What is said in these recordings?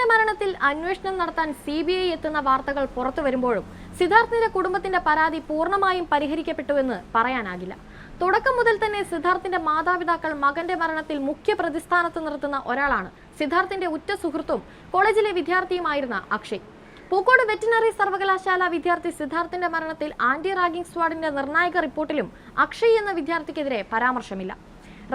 സിദ്ധാർത്ഥിന്റെ മരണത്തിൽ അന്വേഷണം നടത്താൻ CBI എത്തുന്ന വാർത്തകൾ പുറത്തു വരുമ്പോഴും സിദ്ധാർത്ഥിന്റെ കുടുംബത്തിന്റെ പരാതി പൂർണ്ണമായും പരിഹരിക്കപ്പെട്ടുവെന്ന് പറയാനാകില്ല. തുടക്കം മുതൽ തന്നെ സിദ്ധാർത്ഥിന്റെ മാതാപിതാക്കൾ മകന്റെ മരണത്തിൽ മുഖ്യ പ്രതിസ്ഥാനത്ത് നിർത്തുന്ന ഒരാളാണ് സിദ്ധാർത്ഥിന്റെ ഉറ്റ സുഹൃത്തും കോളേജിലെ വിദ്യാർത്ഥിയുമായിരുന്ന അക്ഷയ്. പൂക്കോട് വെറ്റിനറി സർവകലാശാല വിദ്യാർത്ഥി സിദ്ധാർത്ഥിന്റെ മരണത്തിൽ ആന്റി റാഗിംഗ് സ്ക്വാഡിന്റെ നിർണായക റിപ്പോർട്ടിലും അക്ഷയ് എന്ന വിദ്യാർത്ഥിക്കെതിരെ പരാമർശമില്ല.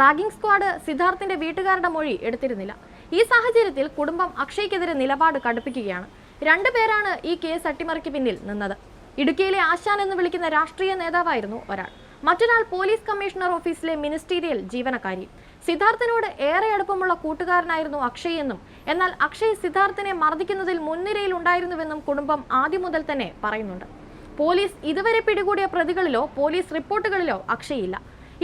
റാഗിംഗ് സ്ക്വാഡ് സിദ്ധാർത്ഥിന്റെ വീട്ടുകാരുടെ മൊഴി എടുത്തിരുന്നില്ല. ഈ സാഹചര്യത്തിൽ കുടുംബം അക്ഷയ്ക്കെതിരെ നിലപാട് കടുപ്പിക്കുകയാണ്. രണ്ടുപേരാണ് ഈ കേസ് അട്ടിമറിക്ക് പിന്നിൽ നിന്നത്. ഇടുക്കിയിലെ ആശാൻ എന്ന് വിളിക്കുന്ന രാഷ്ട്രീയ നേതാവായിരുന്നു ഒരാൾ. മറ്റൊരാൾ പോലീസ് കമ്മീഷണർ ഓഫീസിലെ മിനിസ്റ്റീരിയൽ ജീവനക്കാരി. സിദ്ധാർത്ഥിനോട് ഏറെ അടുപ്പമുള്ള കൂട്ടുകാരനായിരുന്നു അക്ഷയ് എന്നും, എന്നാൽ അക്ഷയ് സിദ്ധാർത്ഥിനെ മർദ്ദിക്കുന്നതിൽ മുൻനിരയിൽ ഉണ്ടായിരുന്നുവെന്നും കുടുംബം ആദ്യം മുതൽ തന്നെ പറയുന്നുണ്ട്. പോലീസ് ഇതുവരെ പിടികൂടിയ പ്രതികളിലോ പോലീസ് റിപ്പോർട്ടുകളിലോ അക്ഷയ് ഇല്ല.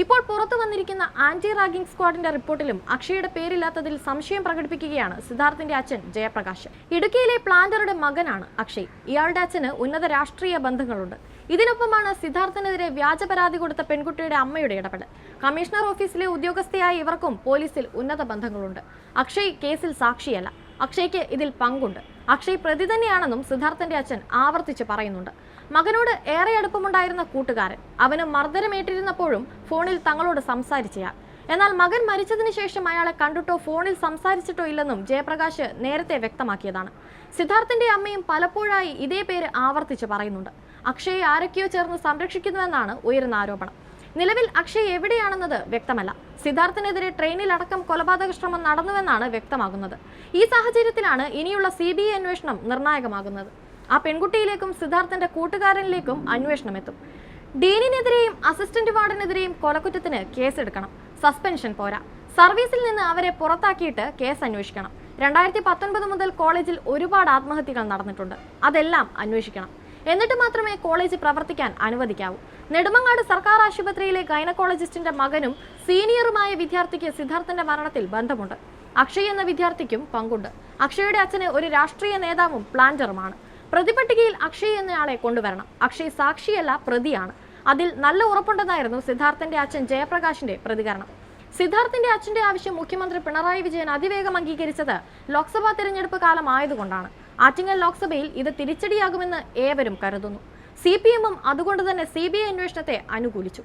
ഇപ്പോൾ പുറത്തു വന്നിരിക്കുന്ന ആന്റി റാഗിംഗ് സ്ക്വാഡിന്റെ റിപ്പോർട്ടിലും അക്ഷയുടെ പേരില്ലാത്തതിൽ സംശയം പ്രകടിപ്പിക്കുകയാണ് സിദ്ധാർത്ഥിന്റെ അച്ഛൻ ജയപ്രകാശ്. ഇടുക്കിയിലെ പ്ലാന്ററുടെ മകനാണ് അക്ഷയ്. ഇയാളുടെ അച്ഛന് ഉന്നത രാഷ്ട്രീയ ബന്ധങ്ങളുണ്ട്. ഇതിനൊപ്പമാണ് സിദ്ധാർത്ഥിനെതിരെ വ്യാജ പരാതി കൊടുത്ത പെൺകുട്ടിയുടെ അമ്മയുടെ ഇടപെടൽ. കമ്മീഷണർ ഓഫീസിലെ ഉദ്യോഗസ്ഥയായ ഇവർക്കും പോലീസിൽ ഉന്നത ബന്ധങ്ങളുണ്ട്. അക്ഷയ് കേസിൽ സാക്ഷിയല്ല. അക്ഷയ്ക്ക് ഇതിൽ പങ്കുണ്ട്. അക്ഷയ് പ്രതി തന്നെയാണെന്നും സിദ്ധാർത്ഥിന്റെ അച്ഛൻ ആവർത്തിച്ച് പറയുന്നുണ്ട്. മകനോട് ഏറെ അടുപ്പമുണ്ടായിരുന്ന കൂട്ടുകാരൻ, അവന് മർദ്ദനമേറ്റിരുന്നപ്പോഴും ഫോണിൽ തങ്ങളോട് സംസാരിച്ചയാൾ. എന്നാൽ മകൻ മരിച്ചതിന് ശേഷം അയാളെ കണ്ടിട്ടോ ഫോണിൽ സംസാരിച്ചിട്ടോ ഇല്ലെന്നും ജയപ്രകാശ് നേരത്തെ വ്യക്തമാക്കിയതാണ്. സിദ്ധാർത്ഥിന്റെ അമ്മയും പലപ്പോഴായി ഇതേ പേര് ആവർത്തിച്ച് പറയുന്നുണ്ട്. അക്ഷയെ ആരൊക്കെയോ ചേർന്ന് സംരക്ഷിക്കുന്നുവെന്നാണ് ഉയരുന്ന ആരോപണം. നിലവിൽ അക്ഷയ് എവിടെയാണെന്നത് വ്യക്തമല്ല. സിദ്ധാർത്ഥിനെതിരെ ട്രെയിനിലടക്കം കൊലപാതക ശ്രമം നടന്നുവെന്നാണ് വ്യക്തമാകുന്നത്. ഈ സാഹചര്യത്തിലാണ് ഇനിയുള്ള CBI അന്വേഷണം നിർണായകമാകുന്നത്. ആ പെൺകുട്ടിയിലേക്കും സിദ്ധാർത്ഥിന്റെ കൂട്ടുകാരനിലേക്കും അന്വേഷണം എത്തും. ഡീനിനെതിരെയും അസിസ്റ്റന്റ് വാർഡനെതിരെയും കൊലക്കുറ്റത്തിന് കേസെടുക്കണം. സസ്പെൻഷൻ പോരാ, സർവീസിൽ നിന്ന് അവരെ പുറത്താക്കിയിട്ട് കേസ് അന്വേഷിക്കണം. 2019 മുതൽ കോളേജിൽ ഒരുപാട് ആത്മഹത്യകൾ നടന്നിട്ടുണ്ട്. അതെല്ലാം അന്വേഷിക്കണം. എന്നിട്ട് മാത്രമേ കോളേജ് പ്രവർത്തിക്കാൻ അനുവദിക്കാവൂ. നെടുമങ്ങാട് സർക്കാർ ആശുപത്രിയിലെ ഗൈനക്കോളജിസ്റ്റിന്റെ മകനും സീനിയറുമായ വിദ്യാർത്ഥിക്ക് സിദ്ധാർത്ഥിന്റെ മരണത്തിൽ ബന്ധമുണ്ട്. അക്ഷയ് എന്ന വിദ്യാർത്ഥിക്കും പങ്കുണ്ട്. അക്ഷയുടെ അച്ഛന് ഒരു രാഷ്ട്രീയ നേതാവും പ്ലാന്ററുമാണ്. പ്രതിപട്ടികയിൽ അക്ഷയ് എന്നയാളെ കൊണ്ടുവരണം. അക്ഷയ് സാക്ഷിയല്ല, പ്രതിയാണ്. അതിൽ നല്ല ഉറപ്പുണ്ടെന്നായിരുന്നു സിദ്ധാർത്ഥിന്റെ അച്ഛൻ ജയപ്രകാശിന്റെ പ്രതികരണം. സിദ്ധാർത്ഥിന്റെ അച്ഛന്റെ ആവശ്യം മുഖ്യമന്ത്രി പിണറായി വിജയൻ അതിവേഗം അംഗീകരിച്ചത് ലോക്സഭാ തെരഞ്ഞെടുപ്പ് കാലമായതുകൊണ്ടാണ്. ആറ്റിങ്ങൽ ലോക്സഭയിൽ ഇത് തിരിച്ചടിയാകുമെന്ന് ഏവരും കരുതുന്നു. CPM അതുകൊണ്ട് തന്നെ CBI അന്വേഷണത്തെ അനുകൂലിച്ചു.